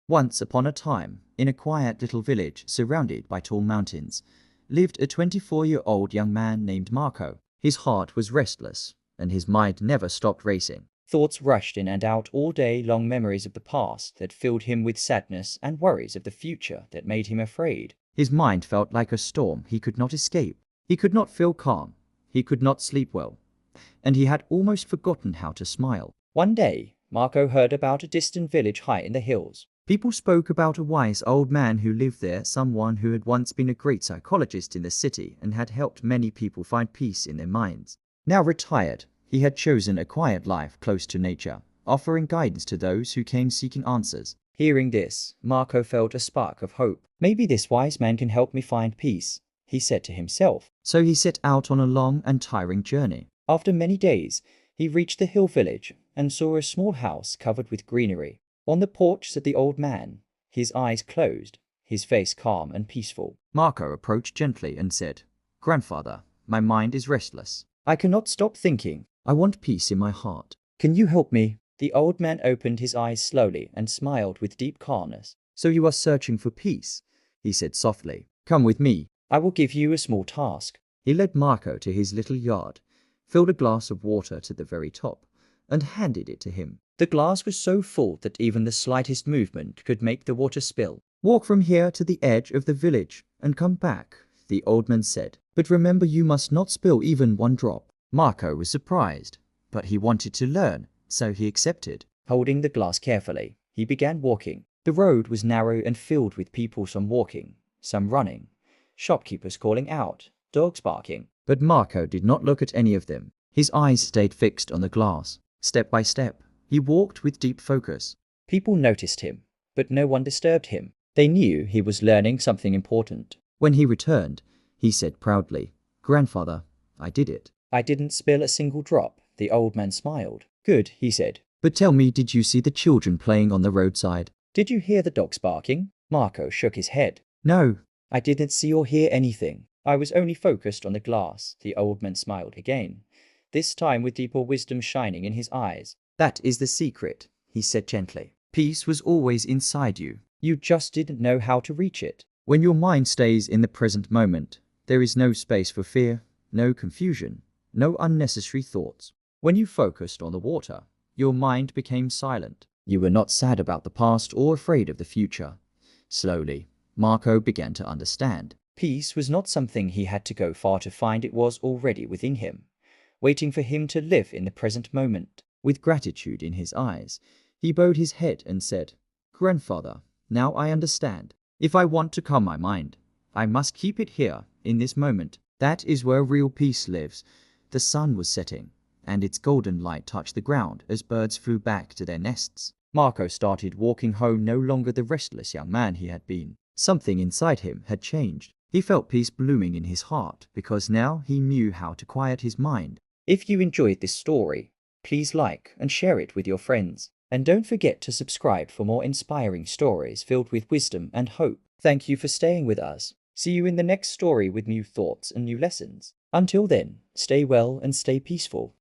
Once upon a time, in a quiet little village surrounded by tall mountains, lived a 24-year-old young man named Marco. His heart was restless, and his mind never stopped racing. Thoughts rushed in and out all day long, memories of the past that filled him with sadness and worries of the future that made him afraid. His mind felt like a storm he could not escape. He could not feel calm. He could not sleep well. And he had almost forgotten how to smile. One day, Marco heard about a distant village high in the hills. People spoke about a wise old man who lived there, someone who had once been a great psychologist in the city and had helped many people find peace in their minds. Now retired, he had chosen a quiet life close to nature, offering guidance to those who came seeking answers. Hearing this, Marco felt a spark of hope. Maybe this wise man can help me find peace, he said to himself. So he set out on a long and tiring journey. After many days, he reached the hill village and saw a small house covered with greenery. On the porch sat the old man, his eyes closed, his face calm and peaceful. Marco approached gently and said, "Grandfather, my mind is restless. I cannot stop thinking. I want peace in my heart. Can you help me?" The old man opened his eyes slowly and smiled with deep calmness. "So you are searching for peace," he said softly. "Come with me. I will give you a small task." He led Marco to his little yard, filled a glass of water to the very top, and handed it to him. The glass was so full that even the slightest movement could make the water spill. "Walk from here to the edge of the village and come back," the old man said. "But remember, you must not spill even one drop." Marco was surprised, but he wanted to learn, so he accepted. Holding the glass carefully, he began walking. The road was narrow and filled with people, some walking, some running, shopkeepers calling out, dogs barking. But Marco did not look at any of them. His eyes stayed fixed on the glass. Step by step, he walked with deep focus. People noticed him, but no one disturbed him. They knew he was learning something important. When he returned, he said proudly, "Grandfather, I did it." "I didn't spill a single drop," the old man smiled. "Good," he said. "But tell me, did you see the children playing on the roadside? Did you hear the dogs barking?" Marco shook his head. "No, I didn't see or hear anything. I was only focused on the glass," the old man smiled again, this time with deeper wisdom shining in his eyes. "That is the secret," he said gently. "Peace was always inside you. You just didn't know how to reach it. When your mind stays in the present moment, there is no space for fear, no confusion, no unnecessary thoughts. When you focused on the water, your mind became silent. You were not sad about the past or afraid of the future." Slowly, Marco began to understand. Peace was not something he had to go far to find. It was already within him, waiting for him to live in the present moment. With gratitude in his eyes, he bowed his head and said, "Grandfather, now I understand. If I want to calm my mind, I must keep it here, in this moment. That is where real peace lives." The sun was setting, and its golden light touched the ground as birds flew back to their nests. Marco started walking home, no longer the restless young man he had been. Something inside him had changed. He felt peace blooming in his heart because now he knew how to quiet his mind. If you enjoyed this story, please like and share it with your friends. And don't forget to subscribe for more inspiring stories filled with wisdom and hope. Thank you for staying with us. See you in the next story with new thoughts and new lessons. Until then, stay well and stay peaceful.